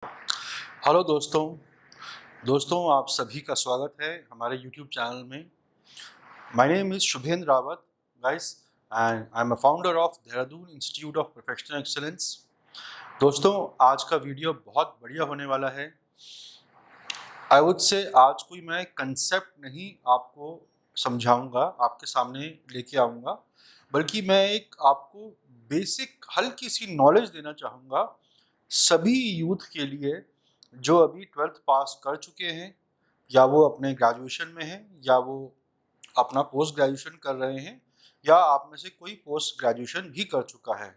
Hello दोस्तों आप सभी का स्वागत है हमारे यूट्यूब चैनल में। My name is Shubhendra Rawat guys and I am a founder of Dehradun institute of professional excellence. दोस्तों आज का वीडियो बहुत बढ़िया होने वाला है। आई वुड से आज कोई मैं कंसेप्ट नहीं आपको समझाऊंगा, आपके सामने लेके आऊँगा, बल्कि मैं एक आपको बेसिक हल्की सी नॉलेज देना चाहूँगा सभी यूथ के लिए जो अभी 12th पास कर चुके हैं, या वो अपने ग्रेजुएशन में हैं, या वो अपना पोस्ट ग्रेजुएशन कर रहे हैं, या आप में से कोई पोस्ट ग्रेजुएशन भी कर चुका है।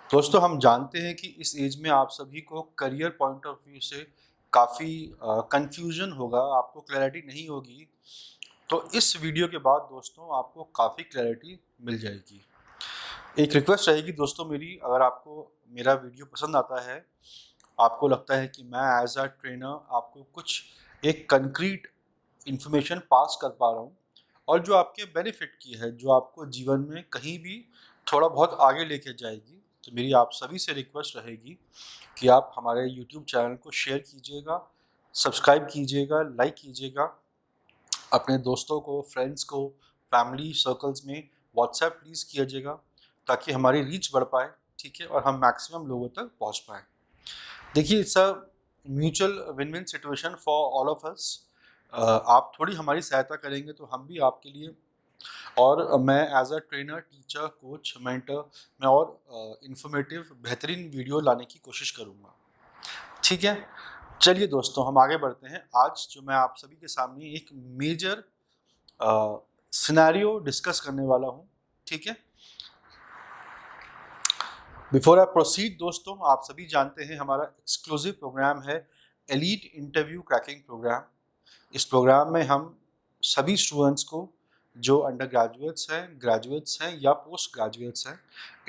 दोस्तों हम जानते हैं कि इस एज में आप सभी को करियर पॉइंट ऑफ व्यू से काफ़ी कंफ्यूजन होगा, आपको क्लैरिटी नहीं होगी। तो इस वीडियो के बाद दोस्तों आपको काफ़ी क्लैरिटी मिल जाएगी। एक रिक्वेस्ट रहेगी दोस्तों मेरी, अगर आपको मेरा वीडियो पसंद आता है, आपको लगता है कि मैं एज अ ट्रेनर आपको कुछ एक कंक्रीट इन्फॉर्मेशन पास कर पा रहा हूँ और जो आपके बेनिफिट की है, जो आपको जीवन में कहीं भी थोड़ा बहुत आगे लेके जाएगी, तो मेरी आप सभी से रिक्वेस्ट रहेगी कि आप हमारे यूट्यूब चैनल को शेयर कीजिएगा, सब्सक्राइब कीजिएगा, लाइक कीजिएगा, अपने दोस्तों को, फ्रेंड्स को, फैमिली सर्कल्स में व्हाट्सएप प्लीज़ कीजिएगा ताकि हमारी रीच बढ़ पाए, ठीक है, और हम मैक्सिमम लोगों तक पहुंच पाए। देखिए it's a mutual win win situation for all of us. आप थोड़ी हमारी सहायता करेंगे तो हम भी आपके लिए, और मैं as a trainer, teacher, coach, mentor, मैं और इन्फॉर्मेटिव बेहतरीन वीडियो लाने की कोशिश करूँगा, ठीक है। चलिए दोस्तों हम आगे बढ़ते हैं। आज जो मैं आप सभी के सामने एक मेजर सिनेरियो डिस्कस करने वाला हूँ, ठीक है। बिफोर आई प्रोसीड दोस्तों, आप सभी जानते हैं हमारा एक्सक्लूसिव प्रोग्राम है एलीट इंटरव्यू क्रैकिंग प्रोग्राम। इस प्रोग्राम में हम सभी स्टूडेंट्स को जो अंडर ग्रेजुएट्स हैं, ग्रेजुएट्स हैं या पोस्ट ग्रेजुएट्स हैं,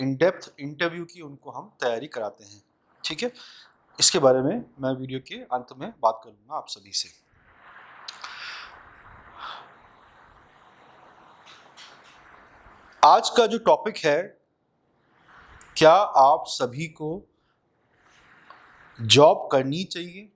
इन डेप्थ इंटरव्यू की उनको हम तैयारी कराते हैं, ठीक है। इसके बारे में मैं वीडियो के अंत में बात करूंगा आप सभी से। आज का जो टॉपिक है, क्या आप सभी को जॉब करनी चाहिए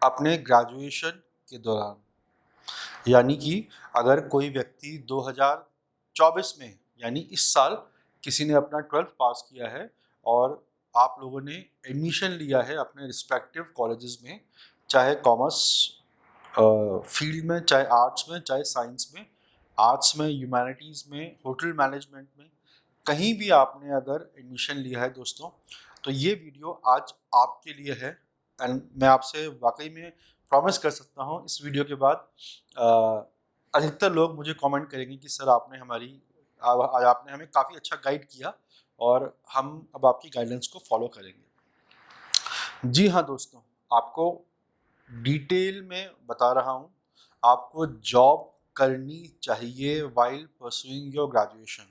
अपने ग्रेजुएशन के दौरान। यानी कि अगर कोई व्यक्ति 2024 में, यानी इस साल किसी ने अपना 12th पास किया है और आप लोगों ने एडमिशन लिया है अपने रिस्पेक्टिव कॉलेजेस में, चाहे कॉमर्स फील्ड में, चाहे आर्ट्स में, चाहे साइंस में, आर्ट्स में, ह्यूमैनिटीज़ में, होटल मैनेजमेंट में, कहीं भी आपने अगर एडमिशन लिया है दोस्तों, तो ये वीडियो आज आपके लिए है। एंड मैं आपसे वाकई में प्रॉमिस कर सकता हूँ इस वीडियो के बाद अधिकतर लोग मुझे कमेंट करेंगे कि सर आपने हमें काफ़ी अच्छा गाइड किया और हम अब आपकी गाइडेंस को फॉलो करेंगे। जी हाँ दोस्तों, आपको डिटेल में बता रहा हूँ, आपको जॉब करनी चाहिए वाइल परसुइंग योर ग्रेजुएशन।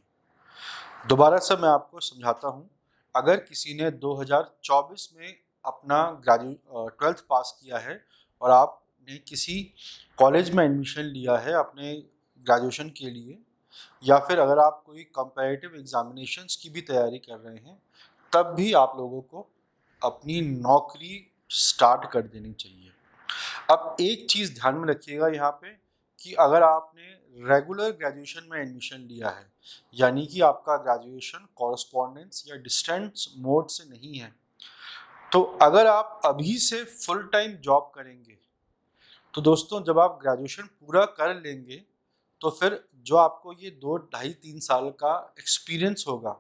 दोबारा से मैं आपको समझाता हूँ, अगर किसी ने 2024 में अपना 12th पास किया है और आपने किसी कॉलेज में एडमिशन लिया है अपने ग्रेजुएशन के लिए, या फिर अगर आप कोई कंपैरेटिव एग्जामिनेशंस की भी तैयारी कर रहे हैं, तब भी आप लोगों को अपनी नौकरी स्टार्ट कर देनी चाहिए। अब एक चीज़ ध्यान में रखिएगा यहाँ पे कि अगर आपने रेगुलर ग्रेजुएशन में एडमिशन लिया है, यानी कि आपका ग्रेजुएशन कॉरस्पॉन्डेंस या डिस्टेंस मोड से नहीं है, तो अगर आप अभी से फुल टाइम जॉब करेंगे, तो दोस्तों जब आप ग्रेजुएशन पूरा कर लेंगे तो फिर जो आपको ये 2 ढाई 3 साल का एक्सपीरियंस होगा,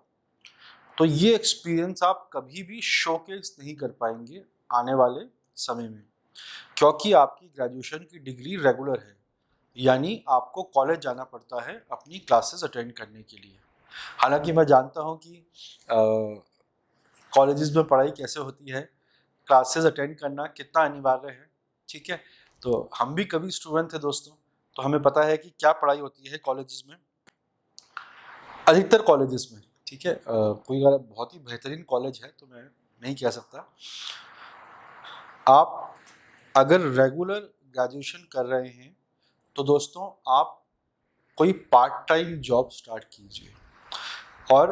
तो ये एक्सपीरियंस आप कभी भी शोकेस नहीं कर पाएंगे आने वाले समय में, क्योंकि आपकी ग्रेजुएशन की डिग्री रेगुलर है, यानी आपको कॉलेज जाना पड़ता है अपनी क्लासेस अटेंड करने के लिए। हालांकि मैं जानता हूं कि कॉलेजेस में पढ़ाई कैसे होती है, क्लासेस अटेंड करना कितना अनिवार्य है, ठीक है। तो हम भी कभी स्टूडेंट थे दोस्तों, तो हमें पता है कि क्या पढ़ाई होती है कॉलेजेस में, अधिकतर कॉलेजेस में, ठीक है। कोई अगर बहुत ही बेहतरीन कॉलेज है तो मैं नहीं कह सकता। आप अगर रेगुलर ग्रेजुएशन कर रहे हैं तो दोस्तों आप कोई पार्ट टाइम जॉब स्टार्ट कीजिए और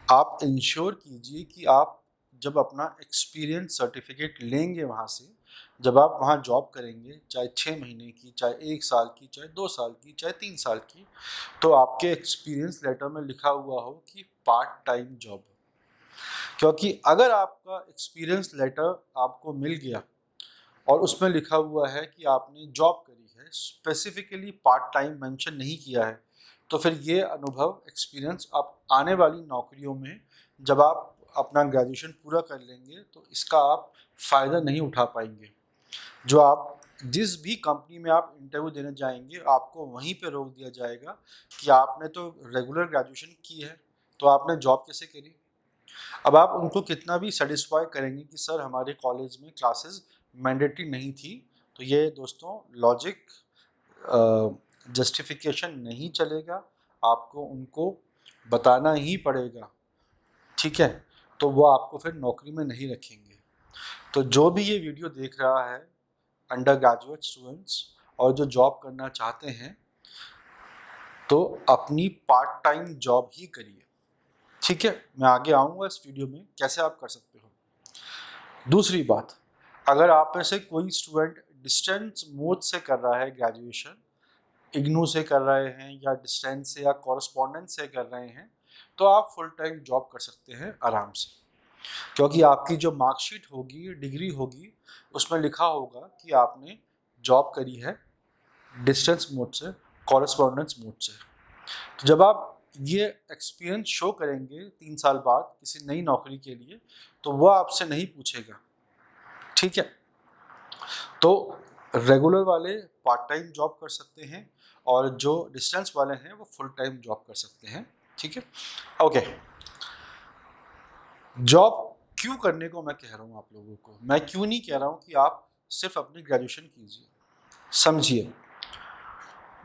आप इंश्योर कीजिए कि आप जब अपना एक्सपीरियंस सर्टिफिकेट लेंगे वहाँ से, जब आप वहाँ जॉब करेंगे, चाहे 6 महीने की, चाहे 1 साल की, चाहे 2 साल की, चाहे 3 साल की, तो आपके एक्सपीरियंस लेटर में लिखा हुआ हो कि पार्ट टाइम जॉब। क्योंकि अगर आपका एक्सपीरियंस लेटर आपको मिल गया और उसमें लिखा हुआ है कि आपने जॉब करी है, स्पेसिफिकली पार्ट टाइम मेंशन नहीं किया है, तो फिर ये अनुभव, एक्सपीरियंस आप आने वाली नौकरियों में जब आप अपना ग्रेजुएशन पूरा कर लेंगे तो इसका आप फ़ायदा नहीं उठा पाएंगे। जो आप जिस भी कंपनी में आप इंटरव्यू देने जाएंगे, आपको वहीं पे रोक दिया जाएगा कि आपने तो रेगुलर ग्रेजुएशन की है, तो आपने जॉब कैसे करी। अब आप उनको कितना भी सेटिस्फाई करेंगे कि सर हमारे कॉलेज में क्लासेस मैंडेटरी नहीं थी, तो ये दोस्तों लॉजिक जस्टिफिकेशन नहीं चलेगा, आपको उनको बताना ही पड़ेगा, ठीक है। तो वो आपको फिर नौकरी में नहीं रखेंगे। तो जो भी ये वीडियो देख रहा है, अंडर ग्रेजुएट स्टूडेंट्स और जो जॉब करना चाहते हैं, तो अपनी पार्ट टाइम जॉब ही करिए, ठीक है। मैं आगे आऊँगा इस वीडियो में कैसे आप कर सकते हो। दूसरी बात, अगर आप में से कोई स्टूडेंट डिस्टेंस मोड से कर रहा है ग्रेजुएशन, इग्नू से कर रहे हैं या डिस्टेंस से या कॉरस्पॉन्डेंस से कर रहे हैं, तो आप फुल टाइम जॉब कर सकते हैं आराम से। क्योंकि आपकी जो मार्कशीट होगी, डिग्री होगी, उसमें लिखा होगा कि आपने जॉब करी है डिस्टेंस मोड से, कॉरस्पॉन्डेंस मोड से। तो जब आप ये एक्सपीरियंस शो करेंगे 3 साल बाद किसी नई नौकरी के लिए, तो वह आपसे नहीं पूछेगा, ठीक है। तो रेगुलर वाले पार्ट टाइम जॉब कर सकते हैं और जो डिस्टेंस वाले हैं वो फुल टाइम जॉब कर सकते हैं, ठीक है। ओके, जॉब क्यों करने को मैं कह रहा हूँ आप लोगों को, मैं क्यों नहीं कह रहा हूँ कि आप सिर्फ अपनी ग्रेजुएशन कीजिए। समझिए,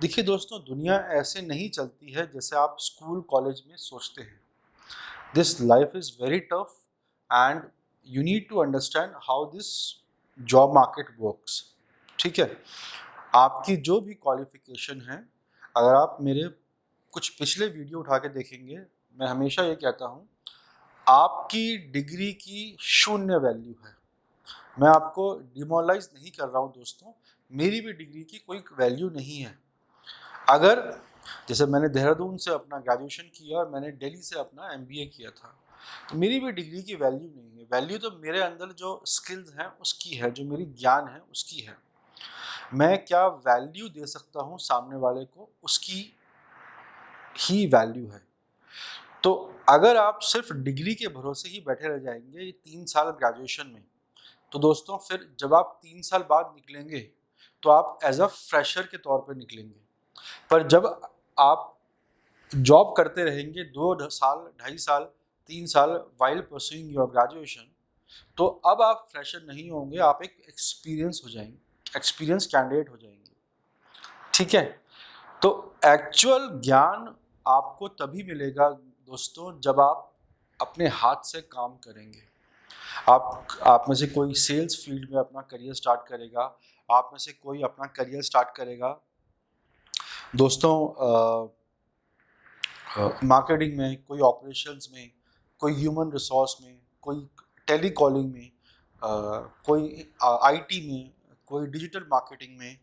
देखिए दोस्तों, दुनिया ऐसे नहीं चलती है जैसे आप स्कूल कॉलेज में सोचते हैं। This life is very tough and you need to understand how this job market works, ठीक है। आपकी जो भी क्वालिफिकेशन है, अगर आप मेरे कुछ पिछले वीडियो उठा के देखेंगे, मैं हमेशा ये कहता हूँ, आपकी डिग्री की शून्य वैल्यू है। मैं आपको डिमोरलाइज नहीं कर रहा हूँ दोस्तों, मेरी भी डिग्री की कोई वैल्यू नहीं है। अगर जैसे मैंने देहरादून से अपना ग्रेजुएशन किया और मैंने दिल्ली से अपना MBA किया था, तो मेरी भी डिग्री की वैल्यू नहीं है। वैल्यू तो मेरे अंदर जो स्किल्स हैं उसकी है, जो मेरी ज्ञान है उसकी है। मैं क्या वैल्यू दे सकता हूँ सामने वाले को, उसकी ही वैल्यू है। तो अगर आप सिर्फ डिग्री के भरोसे ही बैठे रह जाएंगे ये 3 साल ग्रेजुएशन में, तो दोस्तों फिर जब आप 3 साल बाद निकलेंगे तो आप एज अ फ्रेशर के तौर पर निकलेंगे। पर जब आप जॉब करते रहेंगे 2 साल, 2.5 साल, 3 साल वाइल परस्यूइंग योर ग्रेजुएशन, तो अब आप फ्रेशर नहीं होंगे, आप एक एक्सपीरियंस हो जाएंगे, एक्सपीरियंस कैंडिडेट हो जाएंगे, ठीक है। तो एक्चुअल ज्ञान आपको तभी मिलेगा दोस्तों जब आप अपने हाथ से काम करेंगे। आप में से कोई सेल्स फील्ड में अपना करियर स्टार्ट करेगा, आप में से कोई अपना करियर स्टार्ट करेगा दोस्तों मार्केटिंग में, कोई ऑपरेशंस में, कोई ह्यूमन रिसोर्स में, कोई टेली कॉलिंग में, कोई IT में, कोई डिजिटल मार्केटिंग में,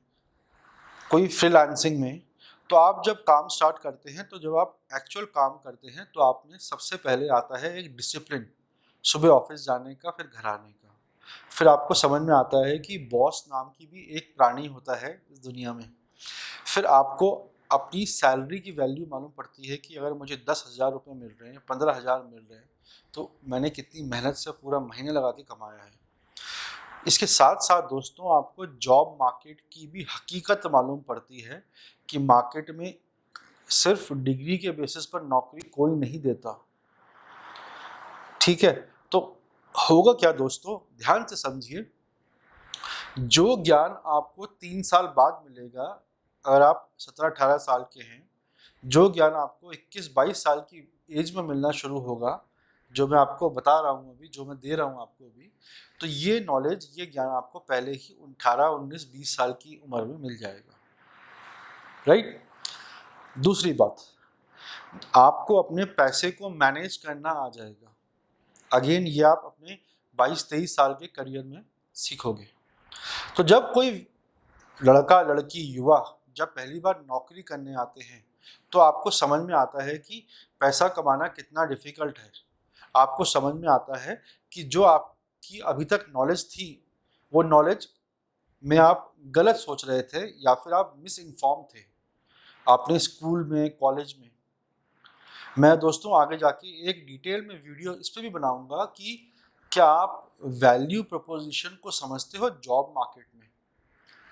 कोई फ्रीलांसिंग में। तो आप जब काम स्टार्ट करते हैं, तो जब आप एक्चुअल काम करते हैं, तो आप में सबसे पहले आता है एक डिसिप्लिन, सुबह ऑफिस जाने का, फिर घर आने का। फिर आपको समझ में आता है कि बॉस नाम की भी एक प्राणी होता है इस दुनिया में। फिर आपको अपनी सैलरी की वैल्यू मालूम पड़ती है कि अगर मुझे 10,000 रुपये मिल रहे हैं, 15,000 मिल रहे हैं, तो मैंने कितनी मेहनत से पूरा महीने लगा के कमाया है। इसके साथ साथ दोस्तों आपको जॉब मार्केट की भी हकीकत मालूम पड़ती है कि मार्केट में सिर्फ डिग्री के बेसिस पर नौकरी कोई नहीं देता, ठीक है। तो होगा क्या दोस्तों, ध्यान से समझिए, जो ज्ञान आपको 3 साल बाद मिलेगा, अगर आप 17-18 साल के हैं, जो ज्ञान आपको 21-22 साल की एज में मिलना शुरू होगा, जो मैं आपको बता रहा हूँ अभी, जो मैं दे रहा हूँ आपको अभी, तो ये नॉलेज, ये ज्ञान आपको पहले ही 18, 19, 20 साल की उम्र में मिल जाएगा, राइट। दूसरी बात, आपको अपने पैसे को मैनेज करना आ जाएगा। अगेन ये आप अपने 22-23 साल के करियर में सीखोगे। तो जब कोई लड़का लड़की युवा जब पहली बार नौकरी करने आते हैं तो आपको समझ में आता है कि पैसा कमाना कितना डिफिकल्ट है। आपको समझ में आता है कि जो आपकी अभी तक नॉलेज थी वो नॉलेज में आप गलत सोच रहे थे या फिर आप मिस इन्फॉर्म थे आपने स्कूल में, कॉलेज में। मैं दोस्तों आगे जाके एक डिटेल में वीडियो इस पे भी बनाऊंगा कि क्या आप वैल्यू प्रपोजिशन को समझते हो जॉब मार्केट में।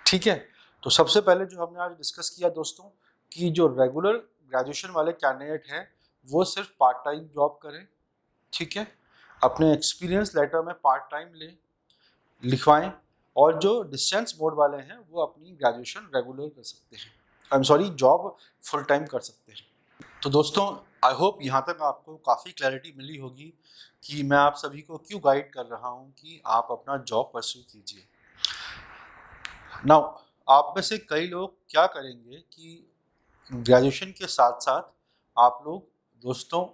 ठीक है, तो सबसे पहले जो हमने आज डिस्कस किया दोस्तों कि जो रेगुलर ग्रेजुएशन वाले कैंडिडेट हैं वो सिर्फ पार्ट टाइम जॉब करें। ठीक है, अपने एक्सपीरियंस लेटर में पार्ट टाइम लिखवाएं, और जो डिस्टेंस मोड वाले हैं वो अपनी ग्रेजुएशन रेगुलर कर सकते हैं, जॉब फुल टाइम कर सकते हैं। तो दोस्तों आई होप यहाँ तक आपको काफ़ी क्लैरिटी मिली होगी कि मैं आप सभी को क्यों गाइड कर रहा हूँ कि आप अपना जॉब परस्यू कीजिए। नाउ आप में से कई लोग क्या करेंगे कि ग्रेजुएशन के साथ साथ आप लोग दोस्तों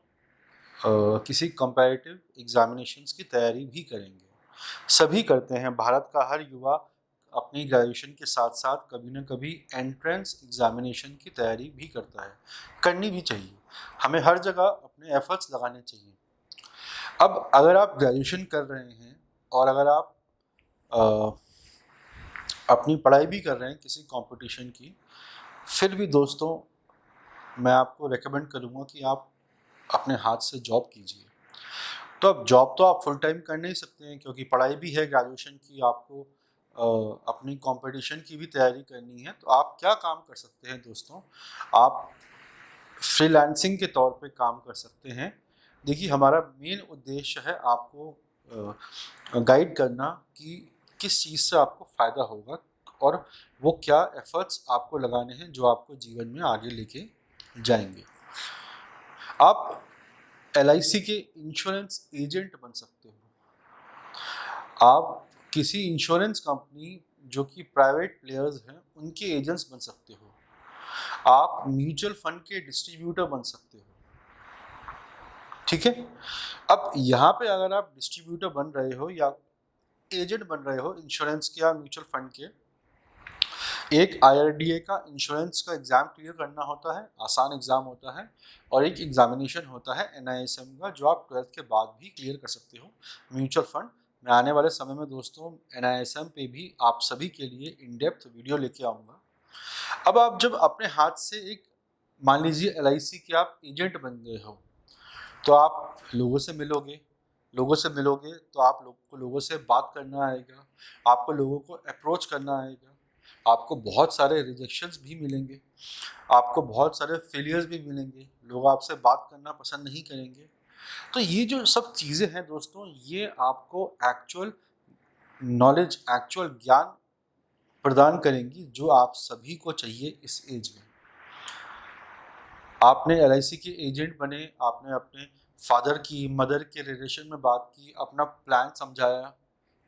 किसी कंपैरेटिव एग्जामिनेशंस की तैयारी भी करेंगे। सभी करते हैं, भारत का हर युवा अपनी ग्रेजुएशन के साथ साथ कभी न कभी एंट्रेंस एग्जामिनेशन की तैयारी भी करता है, करनी भी चाहिए। हमें हर जगह अपने एफर्ट्स लगाने चाहिए। अब अगर आप ग्रेजुएशन कर रहे हैं और अगर आप अपनी पढ़ाई भी कर रहे हैं किसी कंपटीशन की, फिर भी दोस्तों मैं आपको रेकमेंड करूँगा कि आप अपने हाथ से जॉब कीजिए। तो अब जॉब तो आप फुल टाइम कर नहीं सकते हैं क्योंकि पढ़ाई भी है ग्रेजुएशन की, आपको अपनी कंपटीशन की भी तैयारी करनी है। तो आप क्या काम कर सकते हैं दोस्तों, आप फ्रीलांसिंग के तौर पे काम कर सकते हैं। देखिए हमारा मेन उद्देश्य है आपको गाइड करना कि किस चीज़ से आपको फ़ायदा होगा और वो क्या एफर्ट्स आपको लगाने हैं जो आपको जीवन में आगे लेके जाएंगे। आप LIC के इंश्योरेंस एजेंट बन सकते हो। आप किसी इंश्योरेंस कंपनी जो कि प्राइवेट प्लेयर्स हैं उनके एजेंट्स बन सकते हो। आप म्यूचुअल फंड के डिस्ट्रीब्यूटर बन सकते हो। ठीक है, अब यहाँ पे अगर आप डिस्ट्रीब्यूटर बन रहे हो या एजेंट बन रहे हो इंश्योरेंस के या म्यूचुअल फंड के, एक IRDA का इंश्योरेंस का एग्ज़ाम क्लियर करना होता है, आसान एग्ज़ाम होता है, और एक एग्जामिनेशन होता है NISM का जो आप 12th के बाद भी क्लियर कर सकते हो। म्यूचुअल फंड मैं आने वाले समय में दोस्तों NISM पे भी आप सभी के लिए इन डेप्थ वीडियो लेके आऊँगा। अब आप जब अपने हाथ से एक, मान लीजिए LIC के आप एजेंट बन गए हो, तो आप लोगों से मिलोगे तो आप लोगों से बात करना आएगा, आपको लोगों को अप्रोच करना आएगा, आपको बहुत सारे रिजेक्शंस भी मिलेंगे, आपको बहुत सारे फेलियर्स भी मिलेंगे, लोग आपसे बात करना पसंद नहीं करेंगे। तो ये जो सब चीज़ें हैं दोस्तों, ये आपको एक्चुअल नॉलेज, एक्चुअल ज्ञान प्रदान करेंगी जो आप सभी को चाहिए इस एज में। आपने LIC के एजेंट बने, आपने अपने फादर की, मदर के रिलेशन में बात की, अपना प्लान समझाया।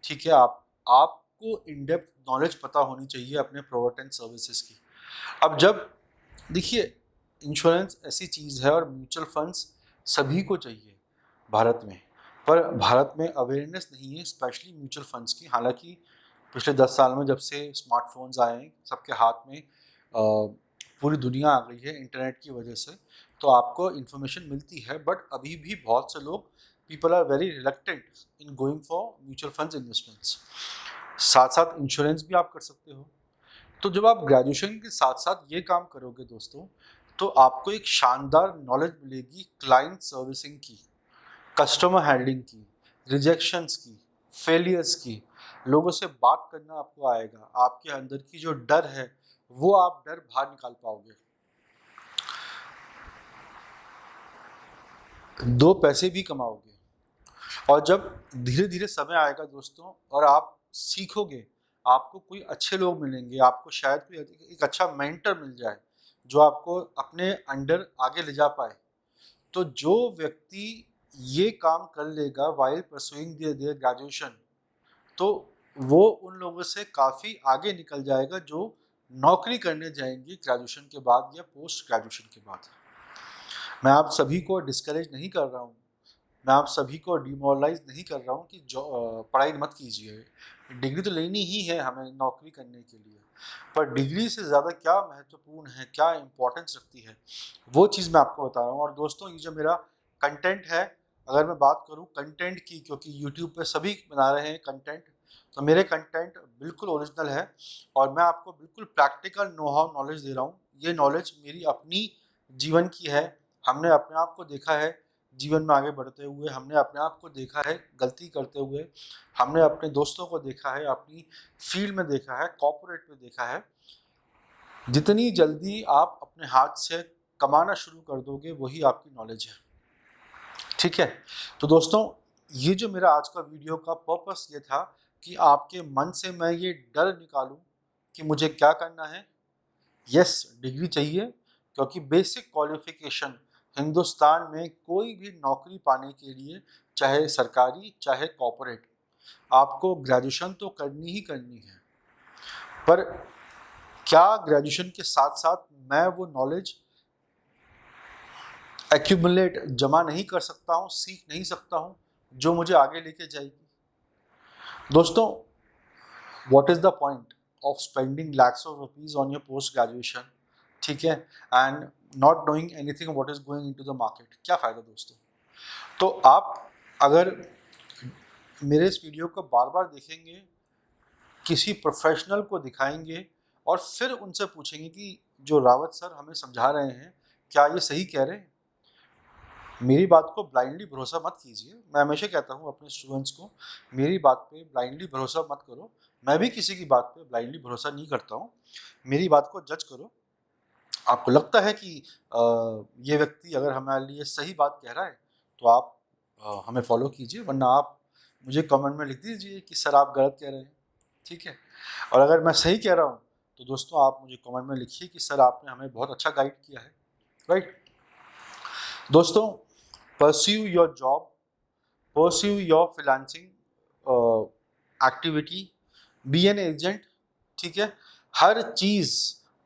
ठीक है, आपको इन डेप्थ नॉलेज पता होनी चाहिए अपने प्रोडक्ट एंड सर्विसेज की। अब जब देखिए इंश्योरेंस ऐसी चीज़ है और म्यूचुअल फंड्स सभी को चाहिए भारत में, पर भारत में अवेयरनेस नहीं है स्पेशली म्यूचुअल फंड्स की। हालांकि पिछले 10 साल में जब से स्मार्टफोन्स आए हैं सबके हाथ में, पूरी दुनिया आ गई है इंटरनेट की वजह से, तो आपको इन्फॉर्मेशन मिलती है, बट अभी भी बहुत से लोग, people are very reluctant in going for mutual funds investments. साथ साथ इंश्योरेंस भी आप कर सकते हो। तो जब आप ग्रेजुएशन के साथ साथ ये काम करोगे दोस्तों, तो आपको एक शानदार नॉलेज मिलेगी क्लाइंट सर्विसिंग की, कस्टमर हैंडलिंग की, रिजेक्शंस की, फेलियर्स की। लोगों से बात करना आपको आएगा, आपके अंदर की जो डर है वो आप डर बाहर निकाल पाओगे, दो पैसे भी कमाओगे। और जब धीरे धीरे समय आएगा दोस्तों और आप सीखोगे, आपको कोई अच्छे लोग मिलेंगे, आपको शायद कोई एक अच्छा मेंटर मिल जाए जो आपको अपने अंडर आगे ले जा पाए। तो जो व्यक्ति ये काम कर लेगा वाइल परसुइंग देयर ग्रेजुएशन, तो वो उन लोगों से काफ़ी आगे निकल जाएगा जो नौकरी करने जाएंगे ग्रेजुएशन के बाद या पोस्ट ग्रेजुएशन के बाद। मैं आप सभी को डिस्करेज नहीं कर रहा हूँ, मैं आप सभी को डिमोरलाइज नहीं कर रहा हूँ कि पढ़ाई मत कीजिए, डिग्री तो लेनी ही है हमें नौकरी करने के लिए, पर डिग्री से ज़्यादा क्या महत्वपूर्ण है, क्या इम्पोर्टेंस रखती है, वो चीज़ मैं आपको बता रहा हूँ। और दोस्तों, ये जो मेरा कंटेंट है, अगर मैं बात करूँ कंटेंट की, क्योंकि यूट्यूब पे सभी बना रहे हैं कंटेंट, तो मेरे कंटेंट बिल्कुल ओरिजिनल है और मैं आपको बिल्कुल प्रैक्टिकल नो हाउ नॉलेज दे रहा हूँ। ये नॉलेज मेरी अपनी जीवन की है। हमने अपने आप को देखा है जीवन में आगे बढ़ते हुए, हमने अपने आप को देखा है गलती करते हुए, हमने अपने दोस्तों को देखा है, अपनी फील्ड में देखा है, कॉर्पोरेट में देखा है। जितनी जल्दी आप अपने हाथ से कमाना शुरू कर दोगे, वही आपकी नॉलेज है। ठीक है, तो दोस्तों, ये जो मेरा आज का वीडियो का पर्पस ये था कि आपके मन से मैं ये डर निकालूं कि मुझे क्या करना है। यस, डिग्री चाहिए, क्योंकि बेसिक क्वालिफिकेशन हिंदुस्तान में कोई भी नौकरी पाने के लिए, चाहे सरकारी चाहे कॉर्पोरेट, आपको ग्रेजुएशन तो करनी ही करनी है। पर क्या ग्रेजुएशन के साथ साथ मैं वो नॉलेज एक्यूमुलेट जमा नहीं कर सकता हूँ, सीख नहीं सकता हूँ, जो मुझे आगे लेके जाएगी? दोस्तों, what is the point of spending lakhs of rupees on your post graduation, ठीक है, and not knowing anything what is going into the market? क्या फ़ायदा दोस्तों? तो आप अगर मेरे इस वीडियो को बार बार देखेंगे, किसी प्रोफेशनल को दिखाएंगे और फिर उनसे पूछेंगे कि जो रावत सर हमें समझा रहे हैं, क्या ये सही कह रहे हैं? मेरी बात को ब्लाइंडली भरोसा मत कीजिए। मैं हमेशा कहता हूँ अपने स्टूडेंट्स को, मेरी बात पे ब्लाइंडली भरोसा मत करो। मैं भी किसी की बात पे ब्लाइंडली भरोसा नहीं करता हूँ। मेरी बात को जज करो। आपको लगता है कि ये व्यक्ति अगर हमारे लिए सही बात कह रहा है, तो आप हमें फॉलो कीजिए, वरना आप मुझे कमेंट में लिख दीजिए कि सर आप गलत कह रहे हैं। ठीक है, और अगर मैं सही कह रहा हूँ, तो दोस्तों आप मुझे कमेंट में लिखिए कि सर आपने हमें बहुत अच्छा गाइड किया है। राइट दोस्तों, pursue your job, pursue your freelancing activity, be an agent। ठीक है, हर चीज़,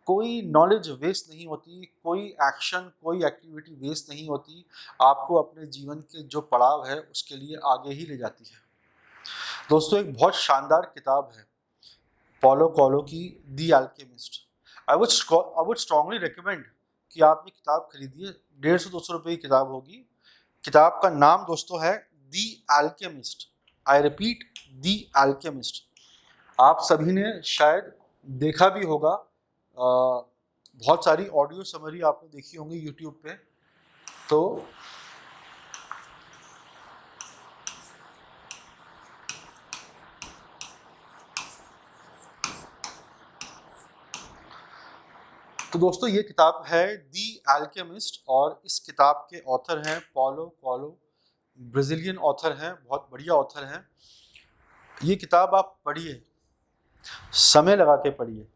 कोई नॉलेज वेस्ट नहीं होती, कोई एक्शन, कोई एक्टिविटी वेस्ट नहीं होती, आपको अपने जीवन के जो पड़ाव है उसके लिए आगे ही ले जाती है। दोस्तों, एक बहुत शानदार किताब है पॉलो कोएल्हो की, the alchemist. I would strongly recommend कि आप ये किताब खरीदिए। 150-200 रुपये की किताब होगी। किताब का नाम दोस्तों है the alchemist. I repeat, the alchemist. आप सभी ने शायद देखा भी होगा, बहुत सारी ऑडियो समरी आपने देखी होंगी यूट्यूब पे। तो दोस्तों, ये किताब है द अल्केमिस्ट और इस किताब के ऑथर हैं पॉलो कोएल्हो। ब्राज़ीलियन ऑथर हैं, बहुत बढ़िया ऑथर हैं। ये किताब आप पढ़िए, समय लगा के पढ़िए।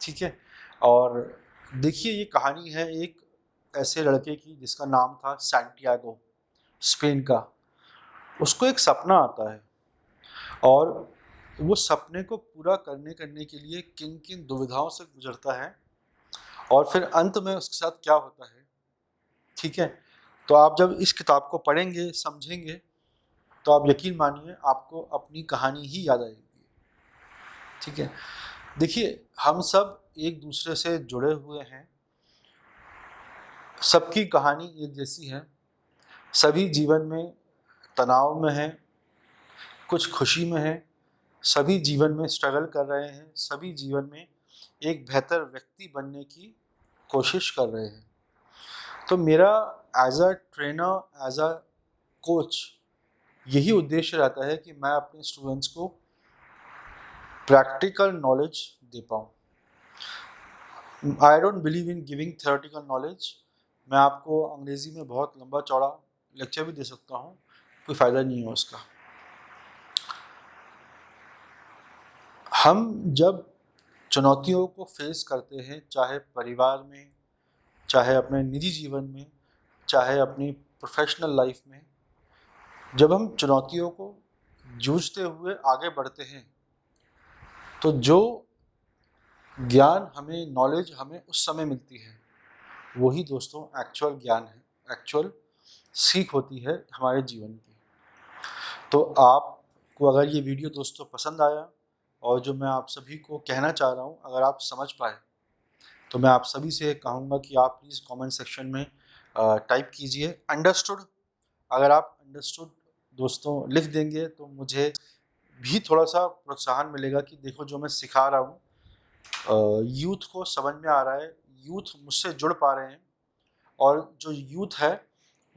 ठीक है, और देखिए, ये कहानी है एक ऐसे लड़के की जिसका नाम था सैंटियागो, स्पेन का। उसको एक सपना आता है और वो सपने को पूरा करने के लिए किन किन दुविधाओं से गुजरता है और फिर अंत में उसके साथ क्या होता है। ठीक है, तो आप जब इस किताब को पढ़ेंगे, समझेंगे, तो आप यकीन मानिए आपको अपनी कहानी ही याद आएगी। ठीक है, देखिए, हम सब एक दूसरे से जुड़े हुए हैं, सबकी कहानी एक जैसी है, सभी जीवन में तनाव में हैं, कुछ खुशी में हैं, सभी जीवन में स्ट्रगल कर रहे हैं, सभी जीवन में एक बेहतर व्यक्ति बनने की कोशिश कर रहे हैं। तो मेरा as a trainer, as a coach, यही उद्देश्य रहता है कि मैं अपने स्टूडेंट्स को प्रैक्टिकल नॉलेज दे पाऊँ। I don't believe in giving theoretical knowledge. मैं आपको अंग्रेज़ी में बहुत लंबा चौड़ा लेक्चर भी दे सकता हूँ, कोई फ़ायदा नहीं है उसका। हम जब चुनौतियों को फेस करते हैं, चाहे परिवार में, चाहे अपने निजी जीवन में, चाहे अपनी प्रोफेशनल लाइफ में, जब हम चुनौतियों को जूझते हुए आगे बढ़ते हैं, तो जो ज्ञान हमें, नॉलेज हमें उस समय मिलती है, वही दोस्तों एक्चुअल ज्ञान है, एक्चुअल सीख होती है हमारे जीवन की। तो आपको अगर ये वीडियो दोस्तों पसंद आया और जो मैं आप सभी को कहना चाह रहा हूँ अगर आप समझ पाए, तो मैं आप सभी से कहूँगा कि आप प्लीज़ कमेंट सेक्शन में टाइप कीजिए अंडरस्टूड। अगर आप अंडरस्टूड दोस्तों लिख देंगे तो मुझे भी थोड़ा सा प्रोत्साहन मिलेगा कि देखो जो मैं सिखा रहा हूँ यूथ को समझ में आ रहा है, यूथ मुझसे जुड़ पा रहे हैं और जो यूथ है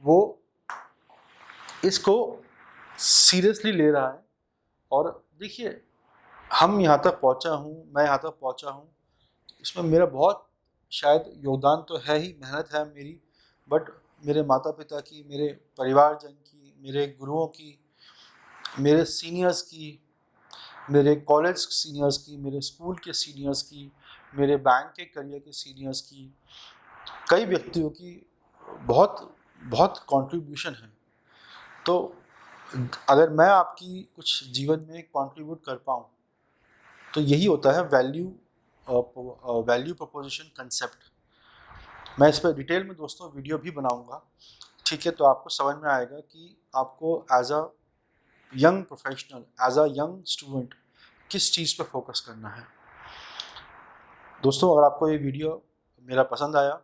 वो इसको सीरियसली ले रहा है। और देखिए हम यहाँ तक पहुँचा हूँ, मैं यहाँ तक पहुँचा हूँ, इसमें मेरा बहुत शायद योगदान तो है ही, मेहनत है मेरी, बट मेरे माता पिता की, मेरे परिवारजन की, मेरे गुरुओं की, मेरे सीनियर्स की, मेरे कॉलेज सीनियर्स की, मेरे स्कूल के सीनियर्स की, मेरे बैंक के करियर के सीनियर्स की, कई व्यक्तियों की बहुत बहुत कंट्रीब्यूशन है। तो अगर मैं आपकी कुछ जीवन में कंट्रीब्यूट कर पाऊँ तो यही होता है वैल्यू प्रोपोजिशन कंसेप्ट। मैं इस पर डिटेल में दोस्तों वीडियो भी बनाऊंगा, ठीक है, तो आपको समझ में आएगा कि आपको as a young professional, as a young student किस चीज़ पर फोकस करना है। दोस्तों अगर आपको ये वीडियो मेरा पसंद आया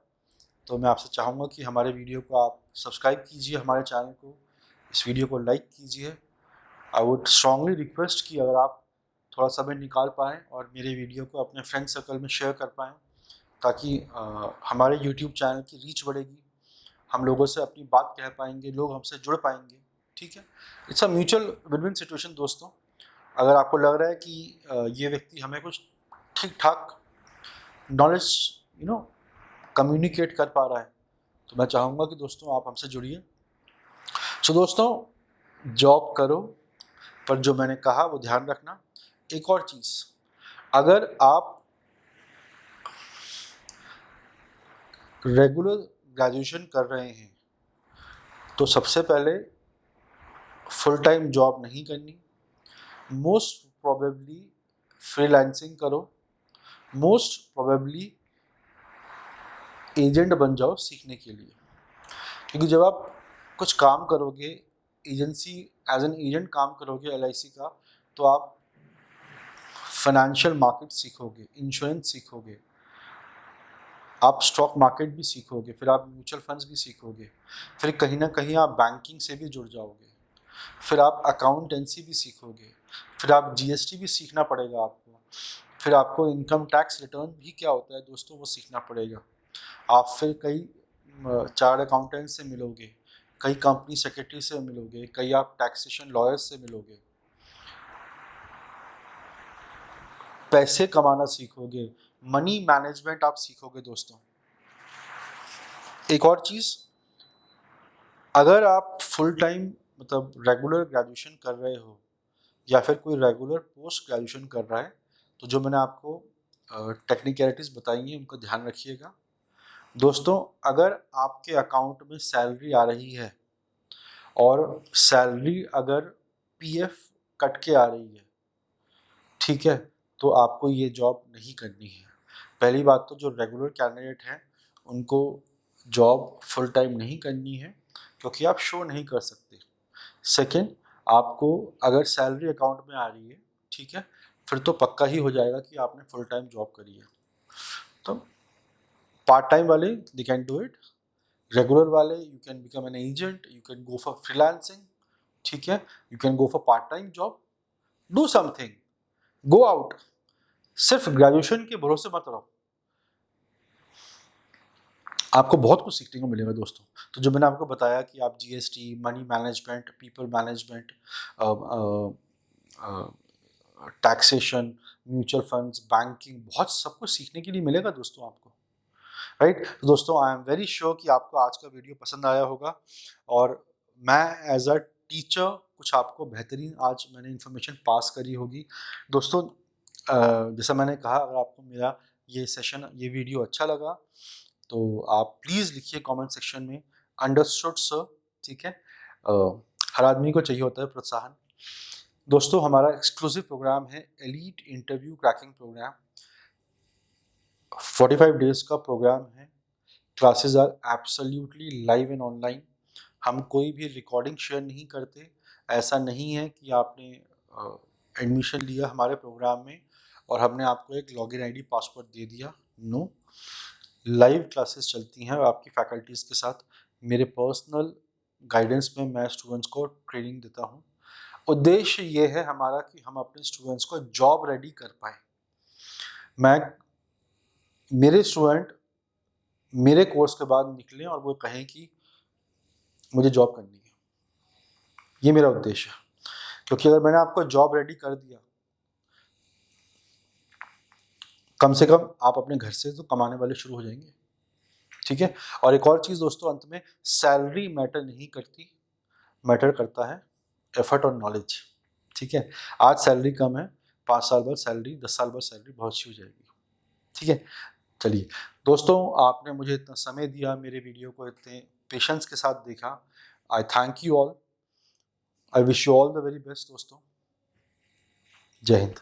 तो मैं आपसे चाहूँगा कि हमारे वीडियो को आप सब्सक्राइब कीजिए, हमारे चैनल को, इस वीडियो को लाइक कीजिए। आई वुड स्ट्रांगली रिक्वेस्ट कि अगर आप थोड़ा समय निकाल पाएँ और मेरे वीडियो को अपने फ्रेंड सर्कल में शेयर कर पाएँ, ताकि हमारे यूट्यूब चैनल की रीच बढ़ेगी, हम लोगों से अपनी बात कह पाएंगे, लोग हमसे जुड़ पाएंगे, ठीक है। It's a mutual win win situation दोस्तों। अगर आपको लग रहा है कि ये व्यक्ति हमें कुछ ठीक ठाक नॉलेज कम्युनिकेट कर पा रहा है, तो मैं चाहूँगा कि दोस्तों आप हमसे जुड़िए। सो दोस्तों जॉब करो, पर जो मैंने कहा वो ध्यान रखना। एक और चीज़, अगर आप रेगुलर ग्रेजुएशन कर रहे हैं तो सबसे पहले फुल टाइम जॉब नहीं करनी, मोस्ट प्रोबेबली फ्रीलांसिंग करो, मोस्ट प्रोबेबली एजेंट बन जाओ सीखने के लिए। क्योंकि जब आप कुछ काम करोगे एजेंसी, एज एन एजेंट काम करोगे LIC का, तो आप फाइनेंशियल मार्केट सीखोगे, इंश्योरेंस सीखोगे, आप स्टॉक मार्केट भी सीखोगे, फिर आप म्यूचुअल फंड्स भी सीखोगे, फिर कहीं ना कहीं आप बैंकिंग से भी जुड़ जाओगे, फिर आप अकाउंटेंसी भी सीखोगे, फिर आप GST भी सीखना पड़ेगा आपको, फिर आपको इनकम टैक्स रिटर्न भी क्या होता है दोस्तों वो सीखना पड़ेगा। आप फिर कई चार्ट अकाउंटेंट से मिलोगे, कई कंपनी सेक्रेटरी से मिलोगे, कई आप टैक्सेशन लॉयर्स से मिलोगे, पैसे कमाना सीखोगे, मनी मैनेजमेंट आप सीखोगे दोस्तों। एक और चीज़, अगर आप फुल टाइम मतलब रेगुलर ग्रेजुएशन कर रहे हो या फिर कोई रेगुलर पोस्ट ग्रेजुएशन कर रहा है, तो जो मैंने आपको टेक्निकलिटीज़ बताई हैं उनका ध्यान रखिएगा। दोस्तों अगर आपके अकाउंट में सैलरी आ रही है और सैलरी अगर PF कट के आ रही है, ठीक है, तो आपको ये जॉब नहीं करनी है। पहली बात तो जो रेगुलर कैंडिडेट हैं उनको जॉब फुल टाइम नहीं करनी है क्योंकि आप शो नहीं कर सकते। सेकंड, आपको अगर सैलरी अकाउंट में आ रही है, ठीक है, फिर तो पक्का ही हो जाएगा कि आपने फुल टाइम जॉब करी है। तो पार्ट टाइम वाले they can do it, regular वाले you can become an agent, you can go for freelancing, ठीक है, you can go for part time job, do something, go out. सिर्फ graduation के भरोसे मत रहो, आपको बहुत कुछ सीखने को मिलेगा दोस्तों। तो जो मैंने आपको बताया कि आप GST, money management, people management, taxation, mutual funds, banking, बहुत सब कुछ सीखने के लिए मिलेगा दोस्तों आपको, राइट। दोस्तों आई एम वेरी श्योर कि आपको आज का वीडियो पसंद आया होगा और मैं एज अ टीचर कुछ आपको बेहतरीन आज मैंने इन्फॉर्मेशन पास करी होगी। दोस्तों जैसा मैंने कहा, अगर आपको मेरा ये सेशन, ये वीडियो अच्छा लगा तो आप प्लीज़ लिखिए कमेंट सेक्शन में अंडरस्टूड सर, ठीक है। हर आदमी को चाहिए होता है प्रोत्साहन। दोस्तों हमारा एक्सक्लूसिव प्रोग्राम है elite interview cracking program, 45 days का प्रोग्राम है। Classes are absolutely live and online. हम कोई भी रिकॉर्डिंग शेयर नहीं करते। ऐसा नहीं है कि आपने एडमिशन लिया हमारे प्रोग्राम में और हमने आपको एक लॉगिन आईडी पासवर्ड दे दिया। नो, लाइव क्लासेस चलती हैं आपकी फैकल्टीज़ के साथ। मेरे पर्सनल गाइडेंस में मैं स्टूडेंट्स को ट्रेनिंग देता हूँ। उद्देश्य ये है हमारा कि हम अपने स्टूडेंट्स को जॉब रेडी कर पाए। मेरे स्टूडेंट मेरे कोर्स के बाद निकलें और वो कहें कि मुझे जॉब करनी है। ये मेरा उद्देश्य है, क्योंकि अगर मैंने आपको जॉब रेडी कर दिया, कम से कम आप अपने घर से तो कमाने वाले शुरू हो जाएंगे। ठीक है। और एक और चीज़ दोस्तों, अंत में सैलरी मैटर नहीं करती, मैटर करता है एफर्ट और नॉलेज। ठीक है। आज सैलरी कम है, 5 साल बाद सैलरी, 10 साल बाद सैलरी बहुत अच्छी हो जाएगी। ठीक है। चलिए दोस्तों, आपने मुझे इतना समय दिया, मेरे वीडियो को इतने पेशेंस के साथ देखा। आई thank you all. I wish you all the very best दोस्तों। जय हिंद।